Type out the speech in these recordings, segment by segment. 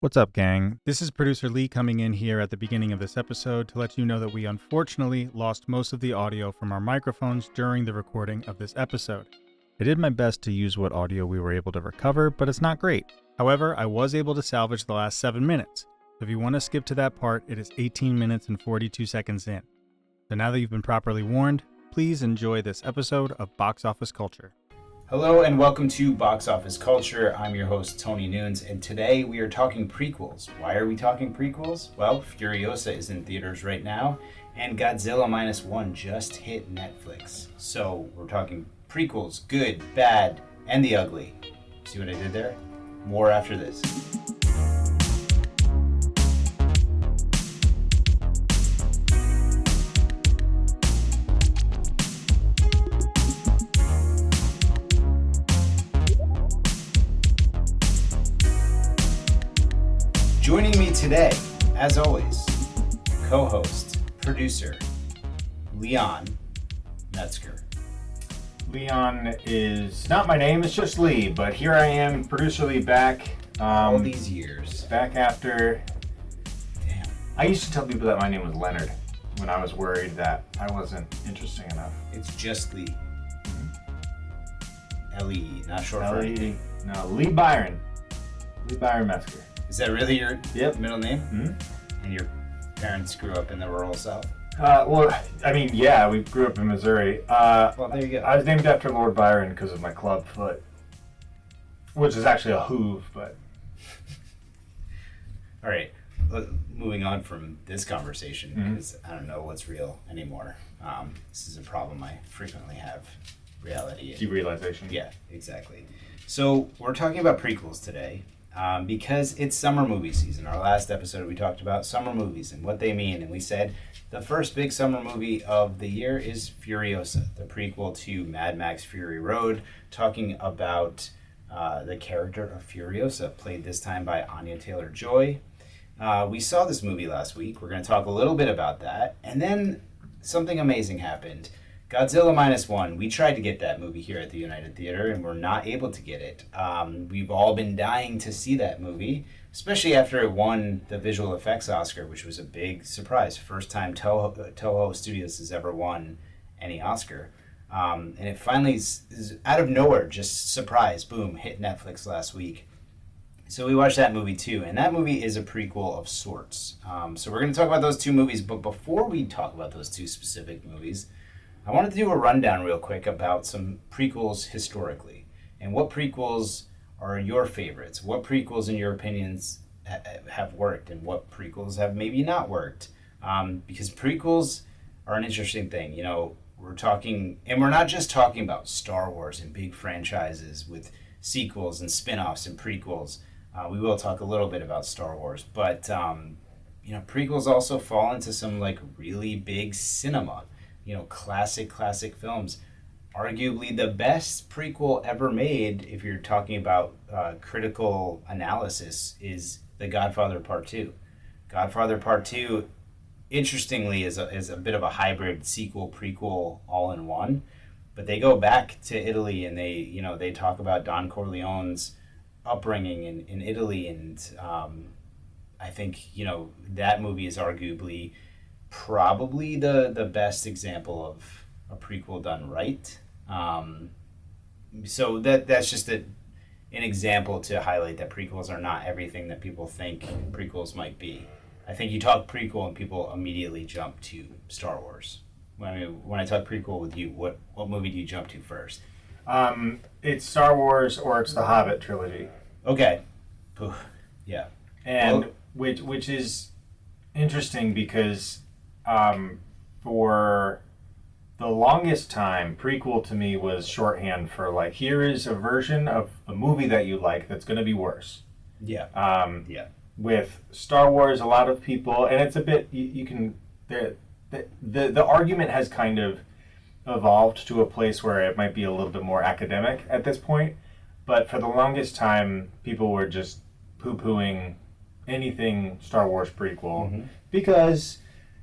What's up, gang? This is producer Lee coming in here at the beginning of this episode to let you know that we unfortunately lost most of the audio from our microphones during the recording of this episode. I did my best to use what audio we were able to recover, but it's not great. However, I was able to salvage the last 7 minutes. So if you want to skip to that part, it is 18 minutes and 42 seconds in. So now that you've been properly warned, please enjoy this episode of Box Office Culture. Hello and welcome to Box Office Culture. I'm your host, Tony Nunes, and today we are talking prequels. Why are we talking prequels? Well, Furiosa is in theaters right now, and Godzilla Minus One just hit Netflix. So we're talking prequels, good, bad, and the ugly. See what I did there? More after this. Joining me today, as always, co-host, producer, Leon Metzger. Leon is not my name, it's just Lee, but here I am, producer Lee, back. All these years. Back after... Damn. I used to tell people that my name was Leonard when I was worried that I wasn't interesting enough. It's just Lee. L-E, not short for L-E, anything. no, Lee Byron. Lee Byron Metzger. Is that really your middle name? Mm-hmm. And your parents grew up in the rural South? Yeah, we grew up in Missouri. Well, there you go. I was named after Lord Byron because of my club foot, which is actually a hoof, but... All right, moving on from this conversation, because I don't know what's real anymore. This is a problem I frequently have. Reality. Derealization. Yeah, exactly. So we're talking about prequels today. Because it's summer movie season. Our last episode we talked about summer movies and what they mean, and we said the first big summer movie of the year is Furiosa, the prequel to Mad Max Fury Road, talking about the character of Furiosa, played this time by Anya Taylor-Joy. We saw this movie last week. We're going to talk a little bit about that, and then something amazing happened. Godzilla Minus One. We tried to get that movie here at the United Theater, and we're not able to get it. We've all been dying to see that movie, especially after it won the Visual Effects Oscar, which was a big surprise. First time Toho Studios has ever won any Oscar. And it finally is out of nowhere, just surprise, boom, hit Netflix last week. So we watched that movie too, and that movie is a prequel of sorts. So we're going to talk about those two movies, but before we talk about those two specific movies, I wanted to do a rundown real quick about some prequels historically, and what prequels are your favorites, what prequels in your opinions have worked, and what prequels have maybe not worked, because prequels are an interesting thing. You know, we're talking, and we're not just talking about Star Wars and big franchises with sequels and spin-offs and prequels. We will talk a little bit about Star Wars, but prequels also fall into some like really big cinema. Classic films. Arguably the best prequel ever made, if you're talking about critical analysis, is The Godfather Part 2. Godfather Part 2, interestingly, is a bit of a hybrid sequel, prequel, all in one. But they go back to Italy, and they talk about Don Corleone's upbringing in Italy, and I think, that movie is arguably probably the best example of a prequel done right. So that's just an example to highlight that prequels are not everything that people think prequels might be. I think you talk prequel and people immediately jump to Star Wars. When I talk prequel with you, what movie do you jump to first? It's Star Wars or it's the Hobbit trilogy. Okay. Yeah. And which is interesting because for the longest time, prequel to me was shorthand for like, here is a version of a movie that you like that's going to be worse. Yeah. With Star Wars, a lot of people, and it's a bit, you can, the argument has kind of evolved to a place where it might be a little bit more academic at this point, but for the longest time, people were just poo-pooing anything Star Wars prequel because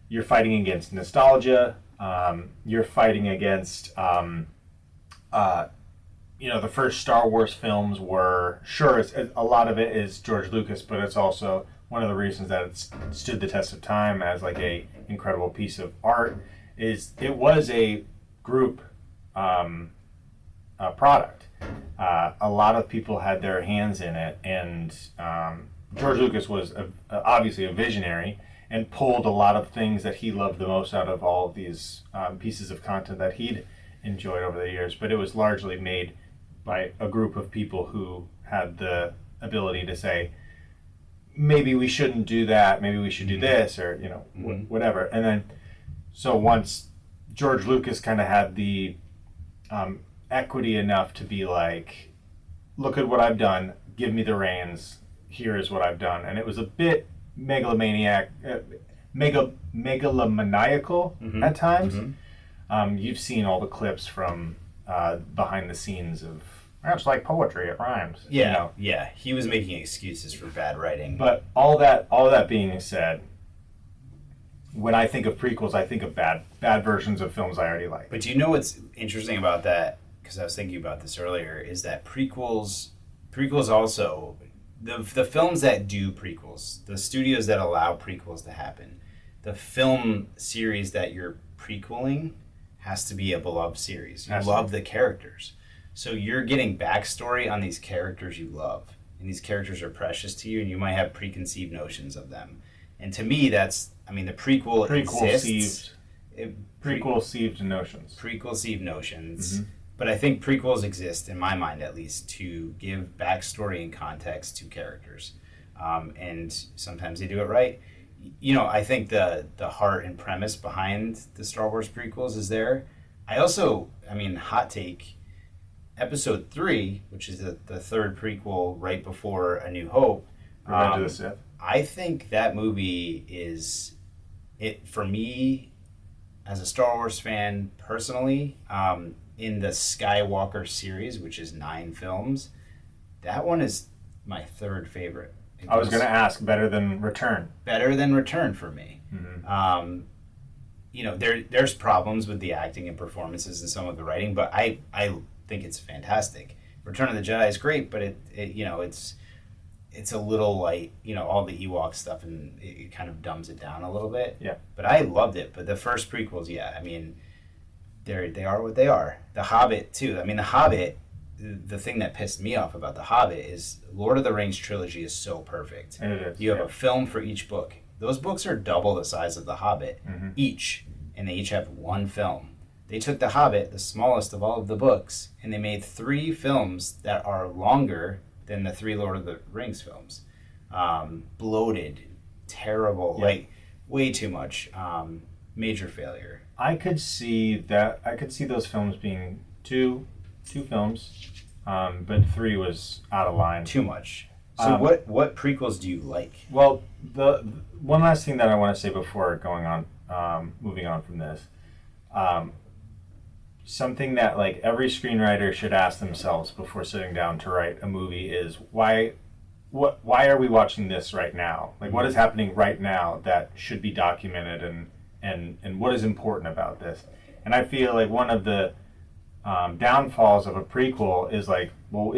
you're fighting against nostalgia. You're fighting against, the first Star Wars films were, sure, a lot of it is George Lucas, but it's also one of the reasons that it stood the test of time as like a incredible piece of art is it was a group product. A lot of people had their hands in it, and George Lucas was obviously a visionary and pulled a lot of things that he loved the most out of all of these pieces of content that he'd enjoyed over the years. But it was largely made by a group of people who had the ability to say, maybe we shouldn't do that, maybe we should do this, or whatever. And then, so once George Lucas kind of had the equity enough to be like, look at what I've done, give me the reins, here is what I've done. And it was a bit megalomaniacal at times. You've seen all the clips from behind the scenes of, it's like poetry, it rhymes. Yeah, he was making excuses for bad writing. But all that being said, when I think of prequels, I think of bad versions of films I already like. But do you know what's interesting about that? Because I was thinking about this earlier, is that prequels also, the films that do prequels, the studios that allow prequels to happen, the film series that you're prequeling has to be a beloved series. You love the characters. So you're getting backstory on these characters you love. And these characters are precious to you, and you might have preconceived notions of them. And to me, the prequel exists. Prequel-ceived notions. Prequel-ceived notions. But I think prequels exist, in my mind at least, to give backstory and context to characters. And sometimes they do it right. I think the heart and premise behind the Star Wars prequels is there. Hot take, Episode 3, which is the third prequel right before A New Hope. Revenge of the Sith. I think that movie is, for me, as a Star Wars fan personally, in the Skywalker series, which is 9 films, that one is my third favorite. I was going to ask, better than Return. Better than Return for me. There's problems with the acting and performances and some of the writing, but I think it's fantastic. Return of the Jedi is great, but it's a little light, all the Ewok stuff, and it kind of dumbs it down a little bit. Yeah. But I loved it. But the first prequels, they are what they are. The Hobbit too. The Hobbit. The thing that pissed me off about The Hobbit is Lord of the Rings trilogy is so perfect. And it is. You have a film for each book. Those books are double the size of The Hobbit each, and they each have one film. They took The Hobbit, the smallest of all of the books, and they made 3 films that are longer than the 3 Lord of the Rings films. Bloated, terrible, way too much. Major failure. I could see those films being two films, but 3 was out of line. Too much. So what prequels do you like? Well, the one last thing that I want to say before moving on from this, something that like every screenwriter should ask themselves before sitting down to write a movie is why are we watching this right now? Like, what is happening right now that should be documented, and what is important about this? And I feel like one of the downfalls of a prequel is like, well,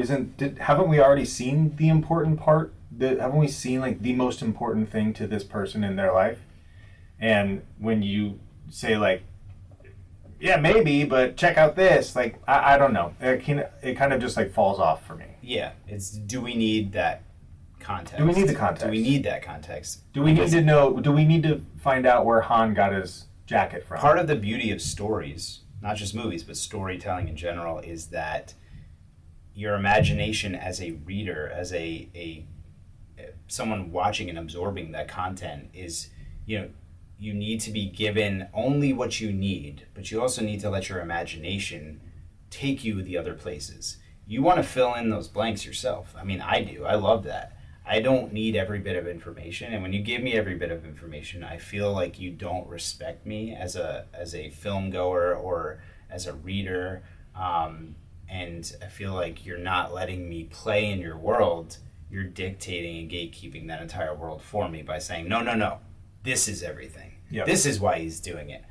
haven't we already seen the important part? Haven't we seen like the most important thing to this person in their life? And when you say like, yeah, maybe, but check out this, like I don't know, it kind of just like falls off for me. Yeah, do we need that context? Do we need the context? Do we need that context? Do we need to know? Do we need to find out where Han got his jacket from? Part of the beauty of stories, not just movies, but storytelling in general, is that your imagination as a reader, as a someone watching and absorbing that content is, you need to be given only what you need, but you also need to let your imagination take you the other places. You want to fill in those blanks yourself. I do. I love that. I don't need every bit of information, and when you give me every bit of information, I feel like you don't respect me as a film goer or as a reader, and I feel like you're not letting me play in your world. You're dictating and gatekeeping that entire world for me by saying, no, this is everything. Yep. This is why he's doing it.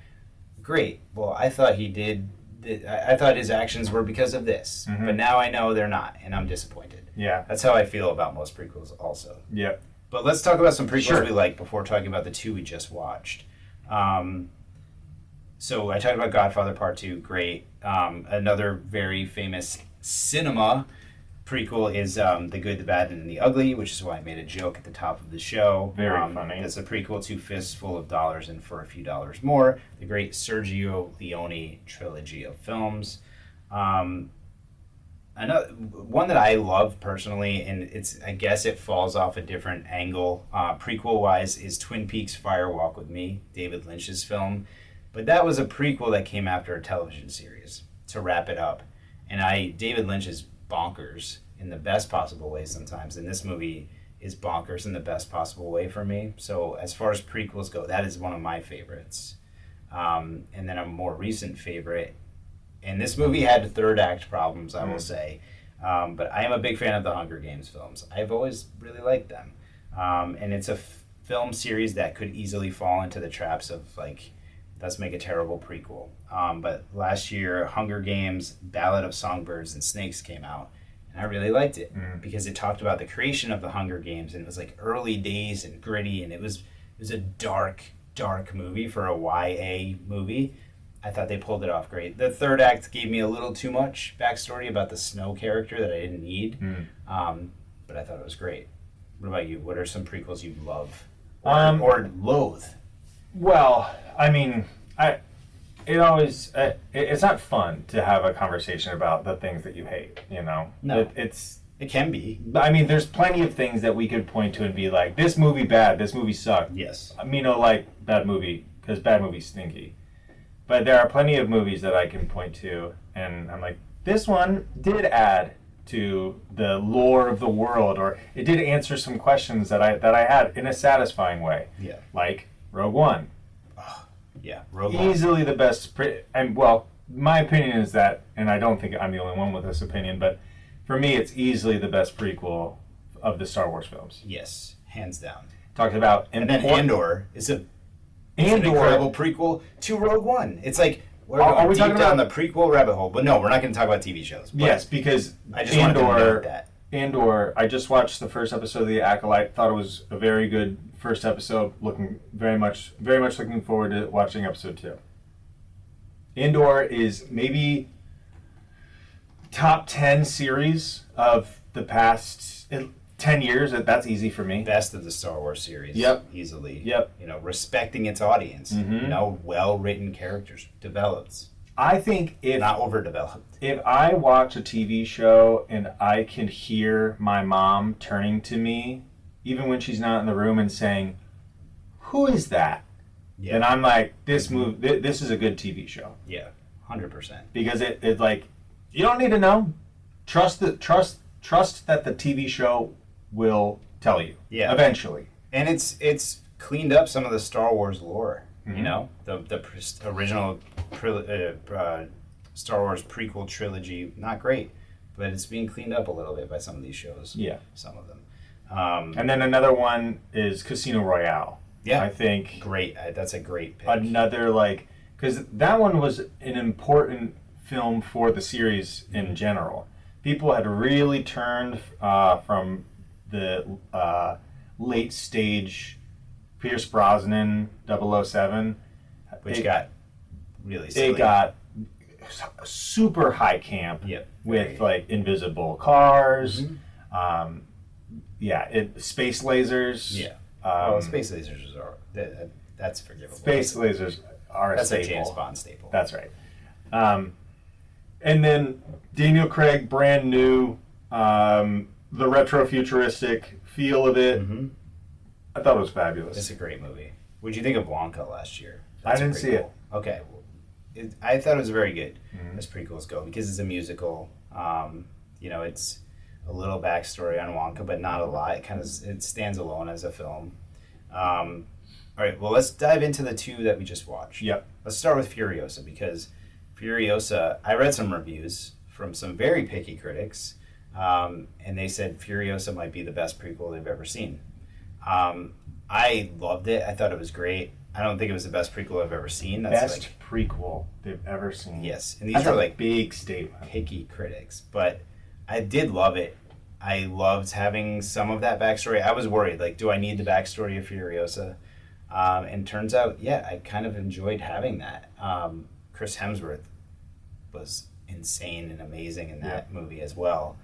Great. Well, I thought he did I thought his actions were because of this, but now I know they're not, and I'm disappointed. Yeah. That's how I feel about most prequels also. Yep. But let's talk about some prequels Sure. we like before talking about the two we just watched. So I talked about Godfather Part 2, great. Another very famous cinema prequel is The Good, the Bad, and the Ugly, which is why I made a joke at the top of the show. Very funny. It's a prequel to Fistful of Dollars and For a Few Dollars More, the great Sergio Leone trilogy of films. Another one that I love personally, and I guess it falls off a different angle, prequel-wise, is Twin Peaks: Fire Walk with Me, David Lynch's film. But that was a prequel that came after a television series to wrap it up. And David Lynch is bonkers in the best possible way sometimes, and this movie is bonkers in the best possible way for me. So as far as prequels go, that is one of my favorites. And then a more recent favorite, and this movie had third act problems, I will say, but I am a big fan of the Hunger Games films. I've always really liked them. And it's a film series that could easily fall into the traps of, like, let's make a terrible prequel. But last year, Hunger Games, Ballad of Songbirds and Snakes came out, and I really liked it because it talked about the creation of the Hunger Games, and it was like early days and gritty, and it was a dark movie for a YA movie. I thought they pulled it off great. The third act gave me a little too much backstory about the Snow character that I didn't need, but I thought it was great. What about you? What are some prequels you love or loathe? Well, I mean, it's not fun to have a conversation about the things that you hate, you know? No. It can be. I mean, there's plenty of things that we could point to and be like, this movie bad, this movie sucked. Yes. I mean, I like bad movie, because bad movie's stinky. But there are plenty of movies that I can point to, and I'm like, this one did add to the lore of the world, or it did answer some questions that I had in a satisfying way. Yeah. Like Rogue One. Yeah, Rogue One. Easily the best, and well, my opinion is that, and I don't think I'm the only one with this opinion, but for me, it's easily the best prequel of the Star Wars films. Yes, hands down. Talked about, and then Andor is an incredible prequel to Rogue One. It's like we're going deep down the prequel rabbit hole, but no, we're not going to talk about TV shows. Yes, because I just wanted to note that. Andor, I just watched the first episode of The Acolyte. Thought it was a very good first episode. Looking very much looking forward to watching episode 2. Andor is maybe top 10 series of the past 10 years. That's easy for me. Best of the Star Wars series. Yep. Easily. Yep. You know, respecting its audience. You know, well-written characters, developed. I think not overdeveloped. If I watch a TV show and I can hear my mom turning to me, even when she's not in the room, and saying, "Who is that?" Yeah. And I'm like, this is a good TV show. Yeah, 100%. Because it's like, you don't need to know. Trust that the TV show will tell you. Yeah. Eventually. And it's cleaned up some of the Star Wars lore. You know, the original Star Wars prequel trilogy, not great, but it's being cleaned up a little bit by some of these shows. Yeah. Some of them. And then another one is Casino Royale. Yeah. I think. Great. That's a great pick. Another, because that one was an important film for the series in general. People had really turned from the late stage Pierce Brosnan 007. Which got really silly. It got super high camp with invisible cars. Space lasers. Yeah. Space lasers are that's forgivable. Space lasers are a staple. That's a James Bond staple. That's right. And then Daniel Craig, brand new, the retro futuristic feel of it. I thought it was fabulous. It's a great movie. What'd you think of Wonka last year? I didn't see it. Okay. I thought it was very good as prequels go because it's a musical. You know, it's a little backstory on Wonka, but not a lot. It stands alone as a film. All right, well, let's dive into the two that we just watched. Yep. Let's start with Furiosa because Furiosa, I read some reviews from some very picky critics, and they said Furiosa might be the best prequel they've ever seen. I loved it. I thought it was great. I don't think it was the best prequel I've ever seen. That's Best prequel they've ever seen. Yes, and these That's are a like big statement. picky critics, but I did love it. I loved having some of that backstory. I was worried, like, do I need the backstory of Furiosa? And turns out, yeah, I kind of enjoyed having that. Chris Hemsworth was insane and amazing in that movie as well.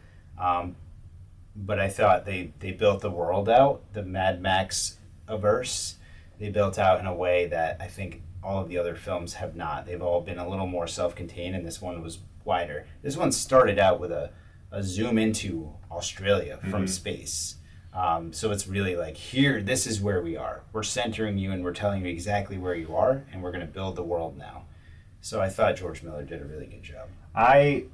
But I thought they built the world out, the Mad Max averse. They built out in a way that I think all of the other films have not. They've all been a little more self-contained, and this one was wider. This one started out with a zoom into Australia from space. So it's really like, here, this is where we are. We're centering you, and we're telling you exactly where you are, and we're going to build the world now. So I thought George Miller did a really good job. I'm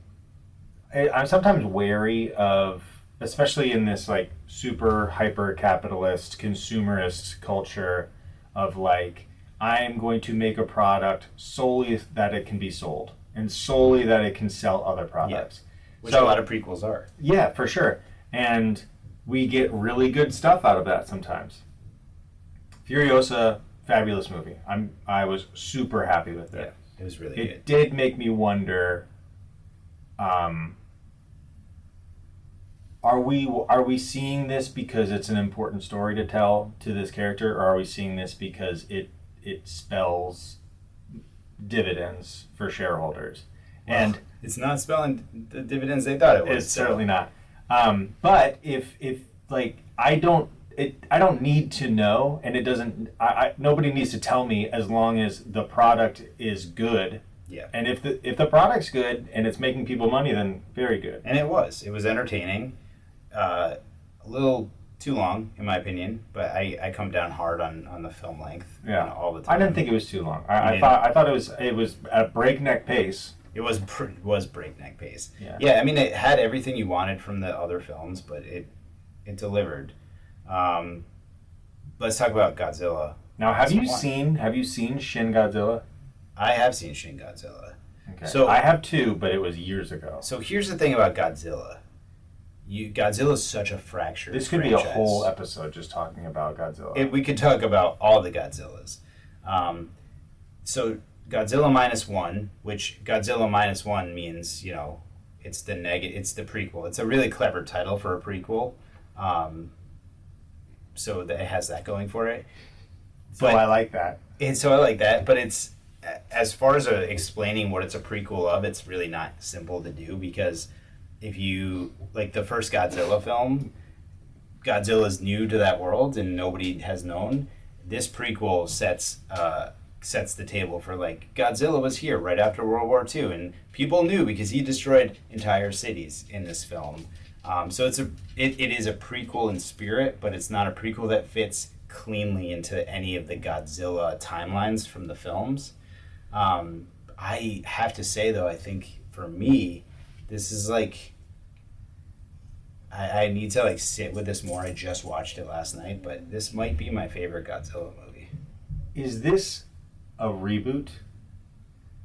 sometimes wary of, especially in this like super hyper capitalist consumerist culture, of like, I'm going to make a product solely that it can be sold and solely that it can sell other products. Yeah. Which a lot of prequels are. Yeah, for sure. And we get really good stuff out of that sometimes. Furiosa, fabulous movie. I was super happy with it. Yeah, it was really good. It did make me wonder, are we seeing this because it's an important story to tell to this character, or are we seeing this because it spells dividends for shareholders? Well, and it's not spelling the dividends they thought it was. It's certainly not. But if like I don't need to know, and it doesn't. Nobody needs to tell me, as long as the product is good. Yeah. And if the product's good and it's making people money, then very good. And it was entertaining. A little too long, in my opinion, but I come down hard on the film length. All the time. I didn't think it was too long. I thought it was at breakneck pace. It was breakneck pace. Yeah. I mean, it had everything you wanted from the other films, but it delivered. Let's talk about Godzilla. Now, have you seen Shin Godzilla? I have seen Shin Godzilla. Okay. So I have too, but it was years ago. So here's the thing about Godzilla. Godzilla's such a fractured This could franchise. be a whole episode just talking about Godzilla. We could talk about all the Godzillas. So Godzilla Minus One, which Godzilla Minus One means, it's the prequel. It's a really clever title for a prequel. So that it has that going for it. I like that. But it's, as far as explaining what it's a prequel of, it's really not simple to do, because if you, like the first Godzilla film, Godzilla's new to that world and nobody has known. This prequel sets the table for, like, Godzilla was here right after World War II, and people knew because he destroyed entire cities in this film. So it is a prequel in spirit, but it's not a prequel that fits cleanly into any of the Godzilla timelines from the films. I have to say, though, I think for me, this is like, I need to like sit with this more. I just watched it last night, but this might be my favorite Godzilla movie. Is this a reboot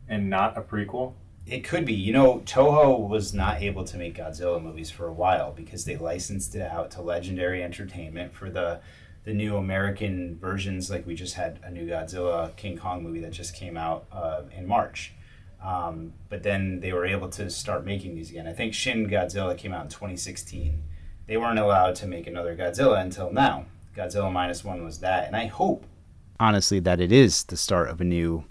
and not a prequel? It could be. Toho was not able to make Godzilla movies for a while because they licensed it out to Legendary Entertainment for the new American versions. Like, we just had a new Godzilla King Kong movie that just came out in March. But then they were able to start making these again. I think Shin Godzilla came out in 2016. They weren't allowed to make another Godzilla until now. Godzilla Minus One was that, and I hope, honestly, that it is the start of a new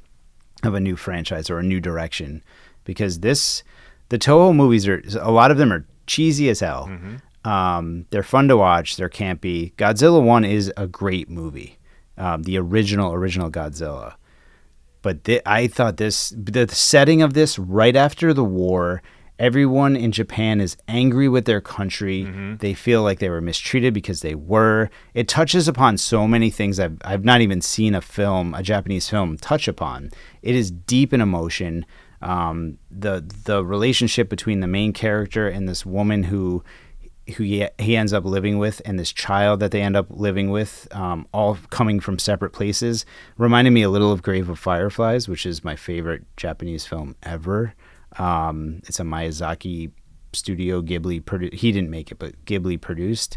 franchise or a new direction, because the Toho movies a lot of them are cheesy as hell. Mm-hmm. They're fun to watch. They're campy. Godzilla 1 is a great movie, the original Godzilla. But I thought the setting of this right after the war, everyone in Japan is angry with their country. Mm-hmm. They feel like they were mistreated because they were. It touches upon so many things I've not even seen a Japanese film touch upon. It is deep in emotion. The relationship between the main character and this woman who he ends up living with, and this child that they end up living with, all coming from separate places, reminded me a little of Grave of Fireflies, which is my favorite Japanese film ever. It's a Miyazaki studio, Ghibli produced. He didn't make it, but Ghibli produced.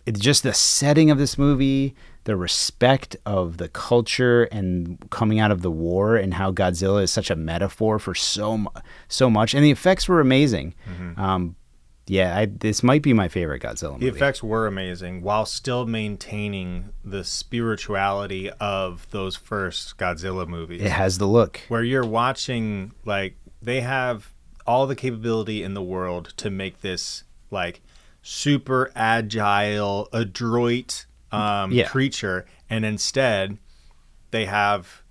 it's just the setting of this movie, the respect of the culture and coming out of the war, and how Godzilla is such a metaphor for so much, and the effects were amazing. This might be my favorite Godzilla movie. The effects were amazing while still maintaining the spirituality of those first Godzilla movies. It has the look. Where you're watching, like, they have all the capability in the world to make this, like, super agile, adroit creature, and instead they have...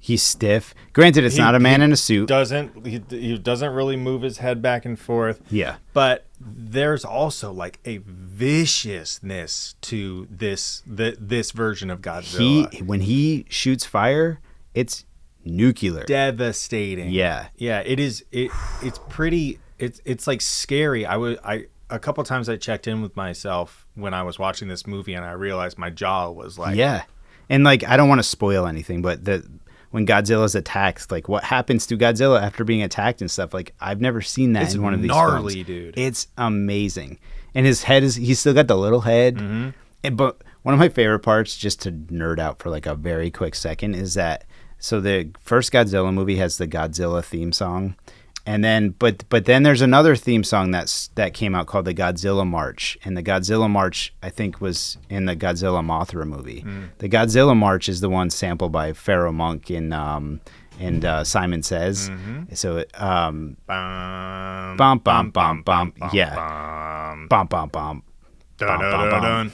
He's stiff. Granted, it's not a man in a suit. He doesn't really move his head back and forth. Yeah. But there's also like a viciousness to this version of Godzilla. When he shoots fire, it's nuclear. Devastating. Yeah. Yeah, it is it's pretty it's like scary. A couple times I checked in with myself when I was watching this movie, and I realized my jaw was like... Yeah. And like, I don't want to spoil anything, but when Godzilla's attacked, like what happens to Godzilla after being attacked and stuff, like I've never seen that in one of these films. It's gnarly, dude. It's amazing. And his head he's still got the little head. Mm-hmm. But one of my favorite parts, just to nerd out for like a very quick second, is that, so the first Godzilla movie has the Godzilla theme song. And then, but then there's another theme song that came out called the Godzilla March, and the Godzilla March I think was in the Godzilla Mothra movie. The Godzilla March is the one sampled by Pharaoh Monk and Simon Says. So bum bum bum bum, yeah, bum bum bum, bum bum bum.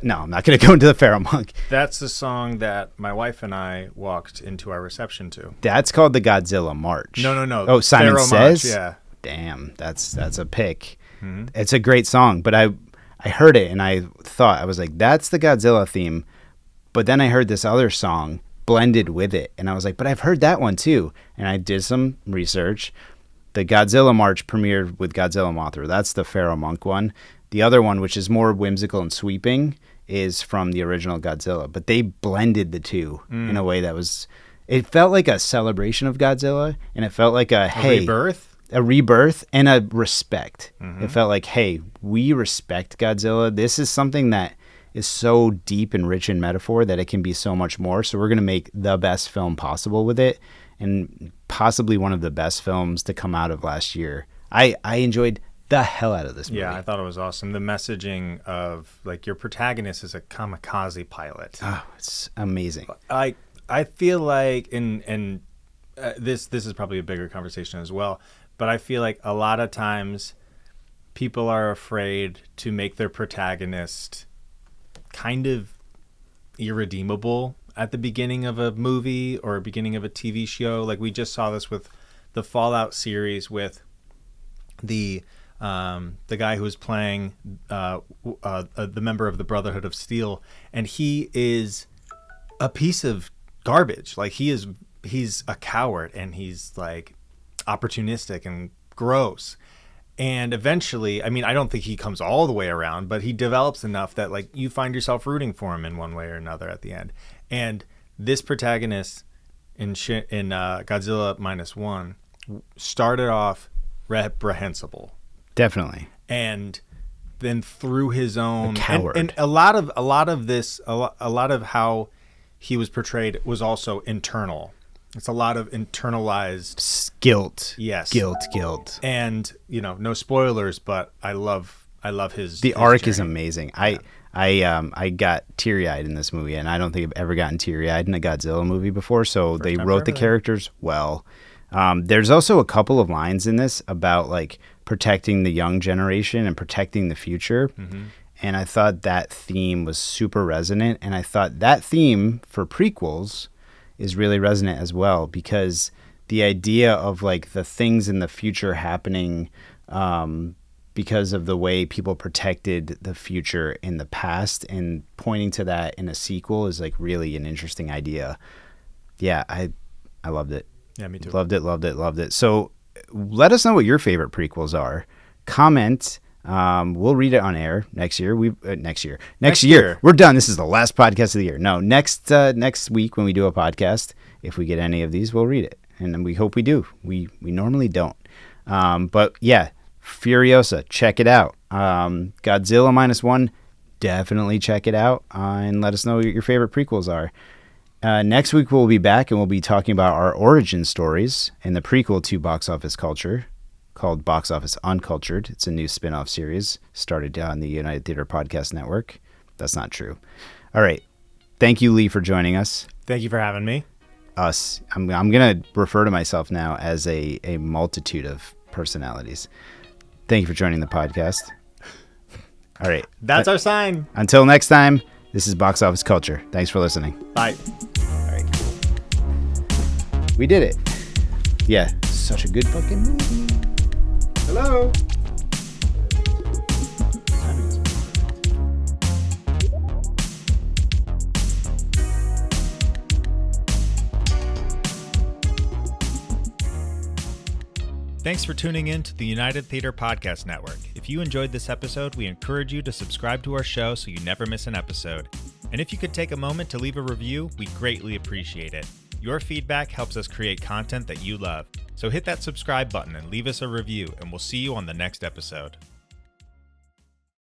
No, I'm not going to go into the Pharaoh Monk. That's the song that my wife and I walked into our reception to. That's called the Godzilla March. No. Oh, Simon Pharaoh Says? March, yeah. Damn, that's a pick. It's a great song, but I heard it and I was like, that's the Godzilla theme. But then I heard this other song blended with it, and I was like, but I've heard that one too. And I did some research. The Godzilla March premiered with Godzilla Mothra. That's the Pharaoh Monk one. The other one, which is more whimsical and sweeping, is from the original Godzilla. But they blended the two in a way that was... It felt like a celebration of Godzilla, and it felt like a rebirth and a respect. It felt like, hey, we respect Godzilla. This is something that is so deep and rich in metaphor that it can be so much more. So we're going to make the best film possible with it, and possibly one of the best films to come out of last year. I enjoyed the hell out of this movie. Yeah, I thought it was awesome. The messaging of, like, your protagonist is a kamikaze pilot. Oh, it's amazing. I feel like, and this is probably a bigger conversation as well, but I feel like a lot of times people are afraid to make their protagonist kind of irredeemable at the beginning of a movie or beginning of a TV show. Like, we just saw this with the Fallout series with the guy who was playing the member of the Brotherhood of Steel, and he is a piece of garbage. Like, he's a coward, and he's like opportunistic and gross. And eventually, I mean, I don't think he comes all the way around, but he develops enough that, like, you find yourself rooting for him in one way or another at the end. And this protagonist in Godzilla Minus One started off reprehensible. Definitely. And then through his own coward. And a lot of how he was portrayed was also internal. It's a lot of internalized guilt. Yes. Guilt. And, no spoilers, but I love his arc journey. is amazing. I got teary-eyed in this movie, and I don't think I've ever gotten teary-eyed in a Godzilla movie before, so they wrote the characters well. There's also a couple of lines in this about, like, protecting the young generation and protecting the future. And I thought that theme was super resonant. And I thought that theme for prequels is really resonant as well, because the idea of, like, the things in the future happening because of the way people protected the future in the past, and pointing to that in a sequel is, like, really an interesting idea. Yeah, I loved it. Yeah, me too. Loved it. So let us know what your favorite prequels are. Comment. We'll read it on air next year. Next year. We're done. This is the last podcast of the year. No, next week when we do a podcast, if we get any of these, we'll read it. And we hope we do. We normally don't. But yeah, Furiosa, check it out. Godzilla Minus One, definitely check it out, and let us know what your favorite prequels are. Next week we'll be back and we'll be talking about our origin stories in the prequel to Box Office Culture, called Box Office Uncultured. It's a new spin-off series started on the United Theater Podcast Network. That's not true. All right. Thank you, Lee, for joining us. Thank you for having me. Us. I'm going to refer to myself now as a multitude of personalities. Thank you for joining the podcast. All right. That's our sign. Until next time, this is Box Office Culture. Thanks for listening. Bye. All right, cool. We did it. Yeah, such a good fucking movie. Hello. Thanks for tuning in to the United Theater Podcast Network. If you enjoyed this episode, we encourage you to subscribe to our show so you never miss an episode. And if you could take a moment to leave a review, we greatly appreciate it. Your feedback helps us create content that you love. So hit that subscribe button and leave us a review, and we'll see you on the next episode.